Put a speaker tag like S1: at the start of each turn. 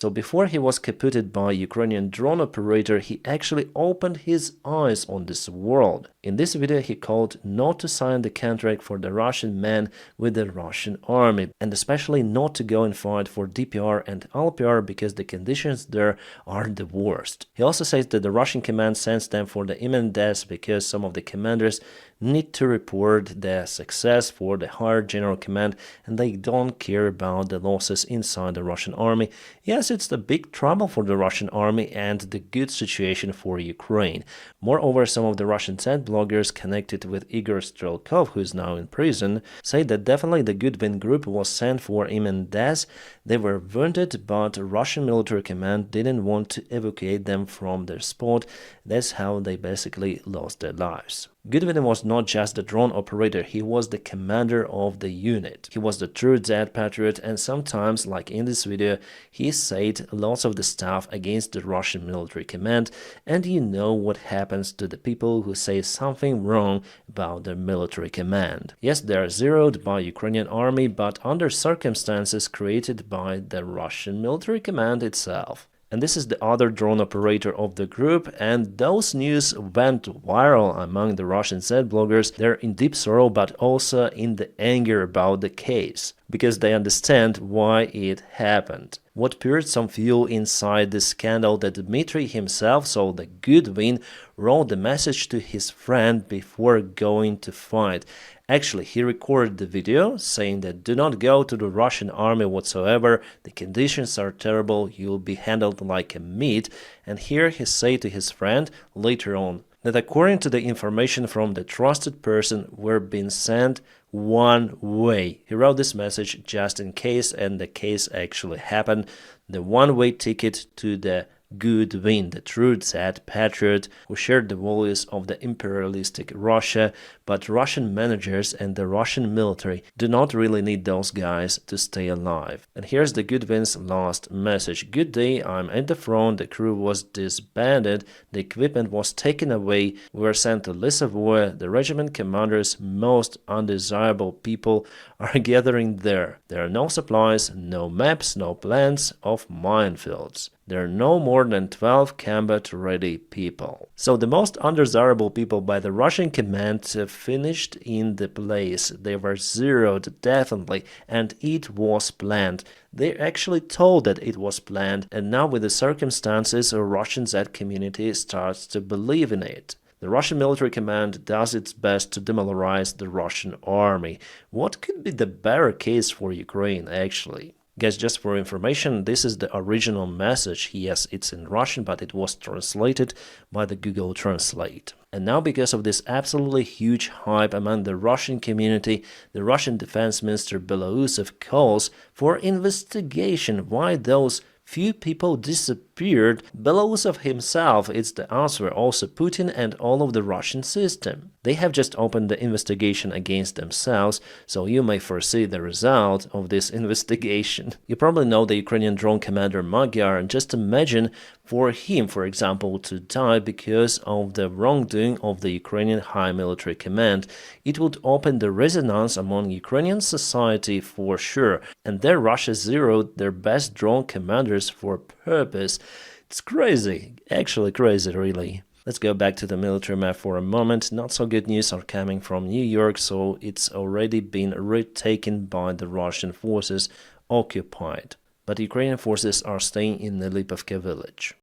S1: So before he was caputed by Ukrainian drone operator, he actually opened his eyes on this world. In this video, he called not to sign the contract for the Russian man with the Russian army, and especially not to go and fight for DPR and LPR because the conditions there are the worst. He also says that the Russian command sends them for the imminent death because some of the commanders need to report their success for the higher general command and they don't care about the losses inside the Russian army. Yes, it's the big trouble for the Russian army and the good situation for Ukraine. Moreover, some of the Russian tech bloggers connected with Igor Strelkov, who is now in prison, say that definitely the Goodwin group was sent for imminent death. They were wounded, but Russian military command didn't want to evacuate them from their spot. That's how they basically lost their lives. Goodwin was not just the drone operator, he was the commander of the unit. He was the true dead patriot, and sometimes, like in this video, he said lots of the stuff against the Russian military command, and you know what happens to the people who say something wrong about their military command. Yes, they are zeroed by Ukrainian army, but under circumstances created by the Russian military command itself. And this is the other drone operator of the group, and those news went viral among the Russian Z bloggers. They're in deep sorrow, but also in the anger about the case, because they understand why it happened. What poured some fuel inside the scandal that Dmitry himself, so the Goodwin, wrote the message to his friend before going to fight. Actually, he recorded the video saying that do not go to the Russian army whatsoever, the conditions are terrible, you'll be handled like a meat, and here he said to his friend later on that according to the information from the trusted person we're being sent one way. He wrote this message just in case, and the case actually happened. The one-way ticket to the Goodwin, the true dead patriot who shared the values of the imperialistic Russia, but Russian managers and the Russian military do not really need those guys to stay alive. And here's the Goodwin's last message. Good day, I'm at the front, the crew was disbanded, the equipment was taken away, we were sent to Lisovoye, the regiment commander's most undesirable people are gathering there. There are no supplies, no maps, no plans of minefields. There are no more than 12 combat-ready people. So the most undesirable people by the Russian command finished in the place. They were zeroed, definitely, and it was planned. They actually told that it was planned, and now with the circumstances, a Russian Z community starts to believe in it. The Russian military command does its best to demoralize the Russian army. What could be the better case for Ukraine, actually? Guys, just for information, this is the original message. Yes, it's in Russian, but it was translated by the Google Translate. And now, because of this absolutely huge hype among the Russian community, the Russian Defense Minister Belousov calls for investigation why those few people disappeared. Belousov himself is the answer, also Putin and all of the Russian system. They have just opened the investigation against themselves, so you may foresee the result of this investigation. You probably know the Ukrainian drone commander Magyar, and just imagine for him, for example, to die because of the wrongdoing of the Ukrainian High Military Command. It would open the resonance among Ukrainian society for sure, and there Russia zeroed their best drone commanders for purpose. It's crazy, actually crazy, really. Let's go back to the military map for a moment. Not so good news are coming from New York, so it's already been retaken by the Russian forces, occupied. But Ukrainian forces are staying in the Lipavka village.